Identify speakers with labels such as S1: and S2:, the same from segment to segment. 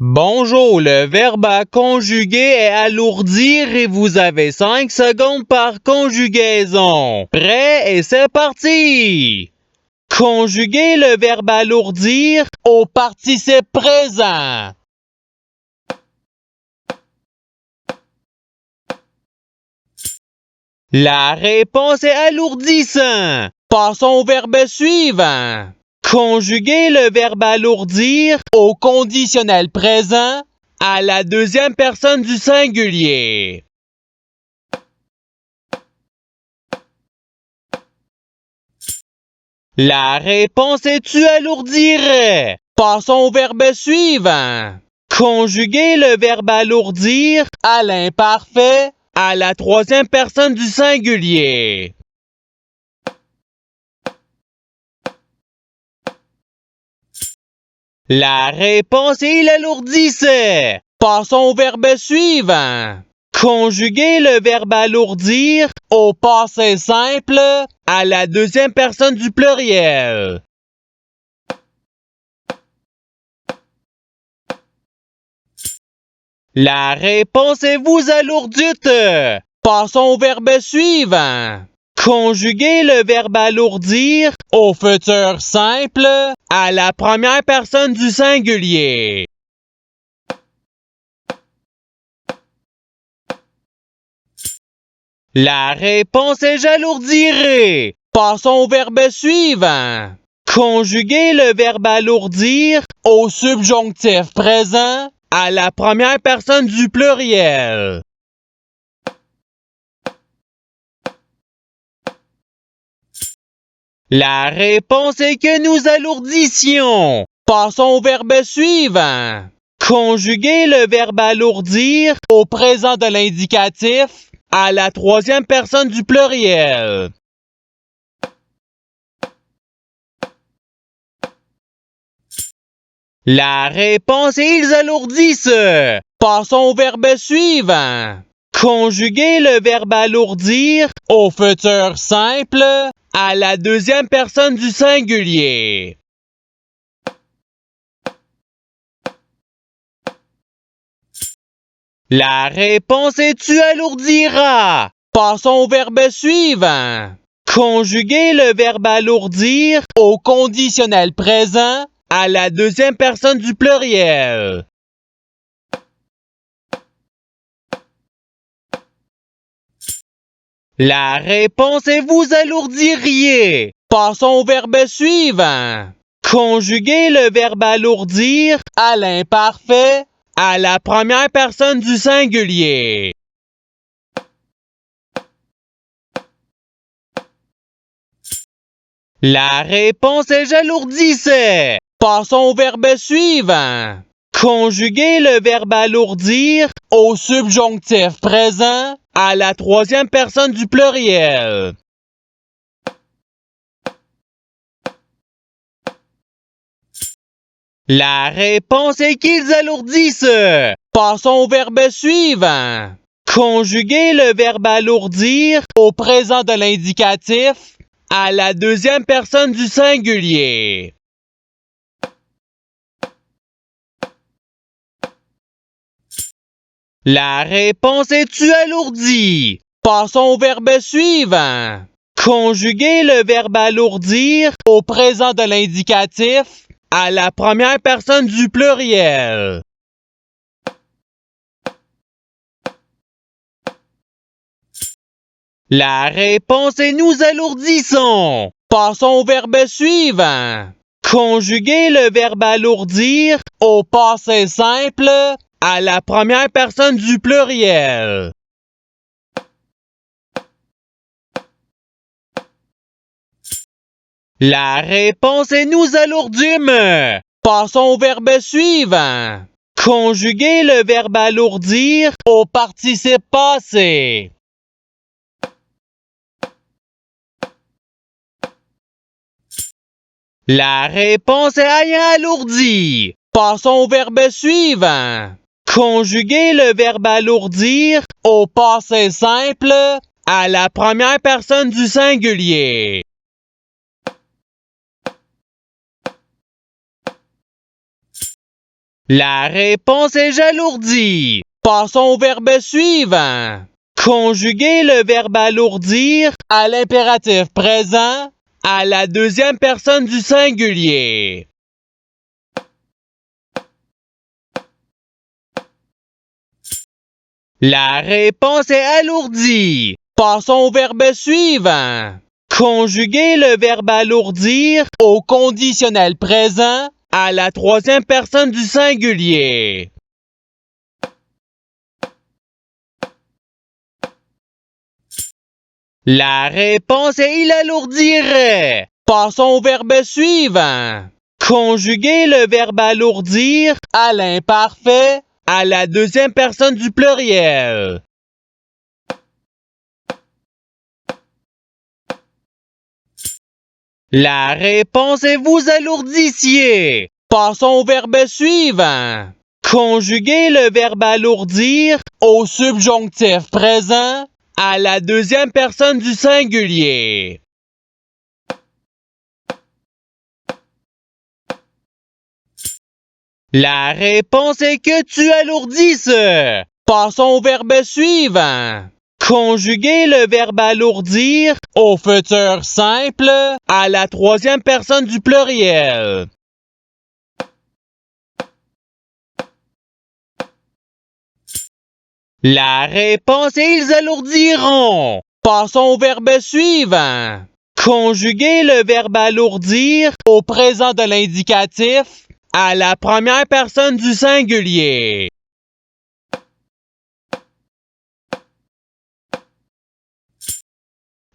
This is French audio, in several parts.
S1: Bonjour, le verbe à conjuguer est alourdir et vous avez 5 secondes par conjugaison. Prêt et c'est parti! Conjuguez le verbe alourdir au participe présent. La réponse est alourdissant. Passons au verbe suivant. Conjuguez le verbe alourdir au conditionnel présent à la deuxième personne du singulier. La réponse est tu alourdirais. Passons au verbe suivant. Conjuguez le verbe alourdir à l'imparfait à la troisième personne du singulier. La réponse est il alourdissait. Passons au verbe suivant. Conjuguez le verbe alourdir au passé simple à la deuxième personne du pluriel. La réponse est vous alourdite. Passons au verbe suivant. Conjuguez le verbe alourdir au futur simple à la première personne du singulier. La réponse est j'alourdirai. Passons au verbe suivant. Conjuguez le verbe alourdir au subjonctif présent à la première personne du pluriel. La réponse est que nous alourdissions. Passons au verbe suivant. Conjuguez le verbe alourdir au présent de l'indicatif à la troisième personne du pluriel. La réponse est ils alourdissent. Passons au verbe suivant. Conjuguez le verbe alourdir au futur simple à la deuxième personne du singulier. La réponse est tu alourdiras. Passons au verbe suivant. Conjuguez le verbe alourdir au conditionnel présent à la deuxième personne du pluriel. La réponse est vous alourdiriez. Passons au verbe suivant. Conjuguez le verbe alourdir à l'imparfait à la première personne du singulier. La réponse est j'alourdissais. Passons au verbe suivant. Conjuguez le verbe alourdir au subjonctif présent à la troisième personne du pluriel. La réponse est qu'ils alourdissent. Passons au verbe suivant. Conjuguez le verbe alourdir au présent de l'indicatif à la deuxième personne du singulier. La réponse est tu alourdis. Passons au verbe suivant. Conjuguez le verbe alourdir au présent de l'indicatif à la première personne du pluriel. La réponse est nous alourdissons. Passons au verbe suivant. Conjuguez le verbe alourdir au passé simple à la première personne du pluriel. La réponse est nous alourdîmes. Passons au verbe suivant. Conjuguez le verbe alourdir au participe passé. La réponse est ayant alourdi. Passons au verbe suivant. Conjuguez le verbe alourdir au passé simple à la première personne du singulier. La réponse est j'alourdis. Passons au verbe suivant. Conjuguer le verbe alourdir à l'impératif présent à la deuxième personne du singulier. La réponse est alourdi. Passons au verbe suivant. Conjuguer le verbe alourdir au conditionnel présent à la troisième personne du singulier. La réponse est il alourdirait. Passons au verbe suivant. Conjuguer le verbe alourdir à l'imparfait à la deuxième personne du pluriel. La réponse est vous alourdissiez. Passons au verbe suivant. Conjuguer le verbe alourdir au subjonctif présent à la deuxième personne du singulier. La réponse est que tu alourdisses. Passons au verbe suivant. Conjuguer le verbe alourdir au futur simple à la troisième personne du pluriel. La réponse est ils alourdiront. Passons au verbe suivant. Conjuguer le verbe alourdir au présent de l'indicatif à la première personne du singulier.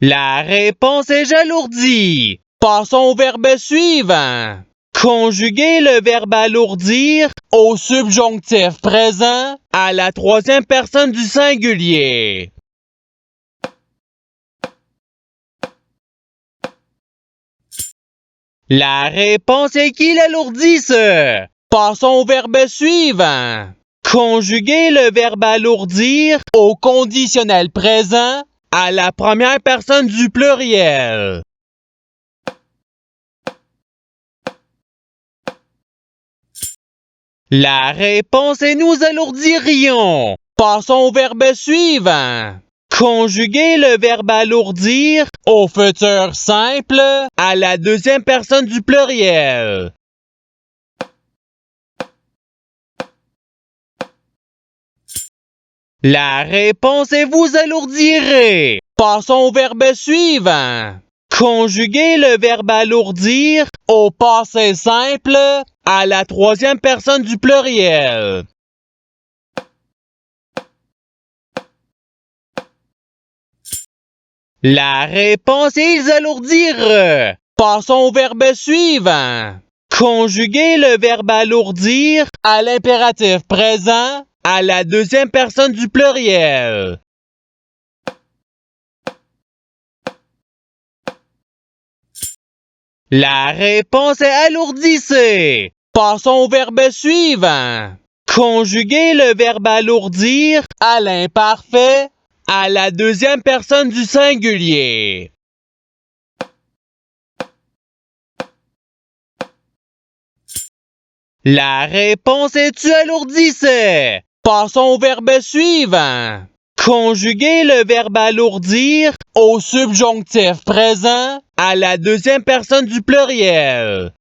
S1: La réponse est j'alourdis. Passons au verbe suivant. Conjuguer le verbe alourdir au subjonctif présent à la troisième personne du singulier. La réponse est qu'il alourdisse. Passons au verbe suivant. Conjuguer le verbe alourdir au conditionnel présent à la première personne du pluriel. La réponse est nous alourdirions. Passons au verbe suivant. Conjuguer le verbe alourdir au futur simple à la deuxième personne du pluriel. La réponse est vous alourdirez. Passons au verbe suivant. Conjuguer le verbe alourdir au passé simple à la troisième personne du pluriel. La réponse est ils alourdirent. Passons au verbe suivant. Conjuguer le verbe alourdir à l'impératif présent à la deuxième personne du pluriel. La réponse est alourdissez. Passons au verbe suivant. Conjuguer le verbe alourdir à l'imparfait à la deuxième personne du singulier. La réponse est tu alourdissais. Passons au verbe suivant. Conjuguer le verbe alourdir au subjonctif présent à la deuxième personne du pluriel.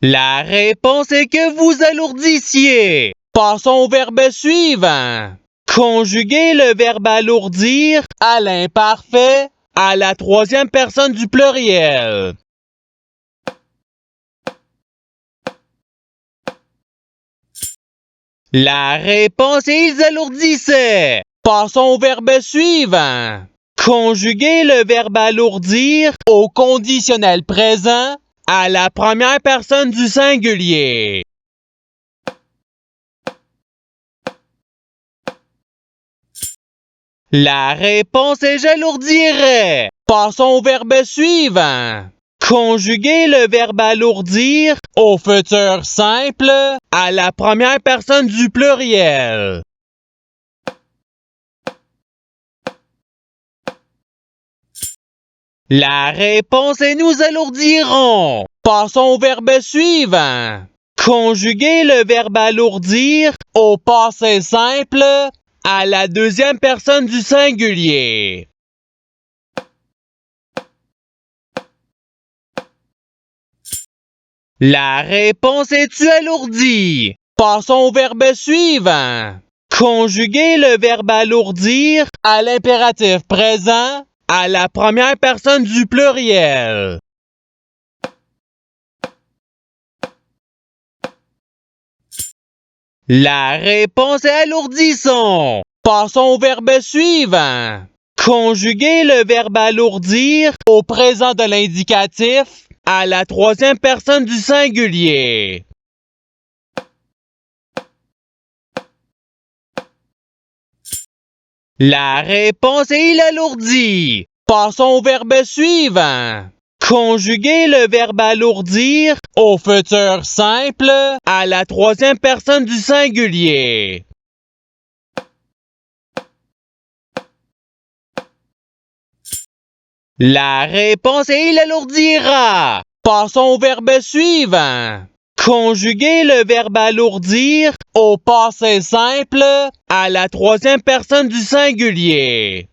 S1: La réponse est que vous alourdissiez. Passons au verbe suivant. Conjuguer le verbe alourdir à l'imparfait à la troisième personne du pluriel. La réponse est ils alourdissaient. Passons au verbe suivant. Conjuguer le verbe alourdir au conditionnel présent à la première personne du singulier. La réponse est j'alourdirais. Passons au verbe suivant. Conjuguer le verbe alourdir au futur simple à la première personne du pluriel. La réponse est nous alourdirons. Passons au verbe suivant. Conjuguer le verbe alourdir au passé simple à la deuxième personne du singulier. La réponse est tu alourdi. Passons au verbe suivant. Conjuguer le verbe alourdir à l'impératif présent à la première personne du pluriel. La réponse est alourdissons. Passons au verbe suivant. Conjuguer le verbe alourdir au présent de l'indicatif à la troisième personne du singulier. La réponse est il alourdit. Passons au verbe suivant. Conjuguer le verbe alourdir au futur simple à la troisième personne du singulier. La réponse est il alourdira. Passons au verbe suivant. Conjuguer le verbe alourdir au passé simple à la troisième personne du singulier.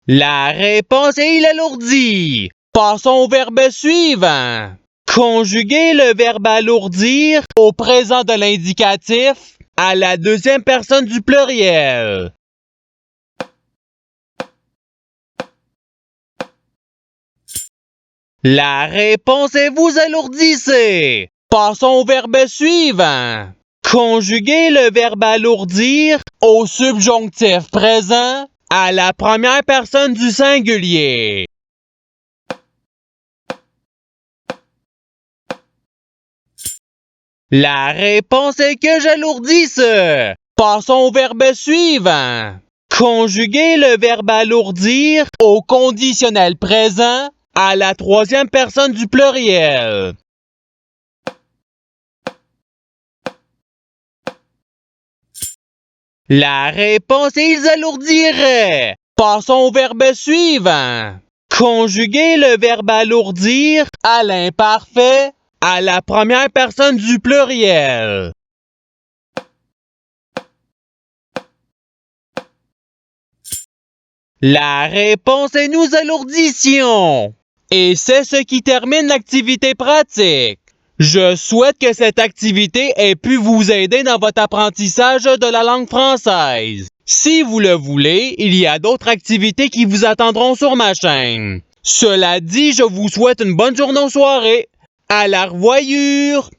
S1: La réponse est il alourdit. Passons au verbe suivant. Conjuguer le verbe alourdir au présent de l'indicatif à la deuxième personne du pluriel. La réponse est vous alourdissez. Passons au verbe suivant. Conjuguer le verbe alourdir au subjonctif présent à la première personne du singulier. La réponse est que j'alourdisse. Passons au verbe suivant. Conjuguer le verbe alourdir au conditionnel présent à la troisième personne du pluriel. La réponse est ils alourdiraient. Passons au verbe suivant. Conjuguer le verbe alourdir à l'imparfait à la première personne du pluriel. La réponse est nous alourdissions. Et c'est ce qui termine l'activité pratique. Je souhaite que cette activité ait pu vous aider dans votre apprentissage de la langue française. Si vous le voulez, il y a d'autres activités qui vous attendront sur ma chaîne. Cela dit, je vous souhaite une bonne journée ou soirée. À la revoyure!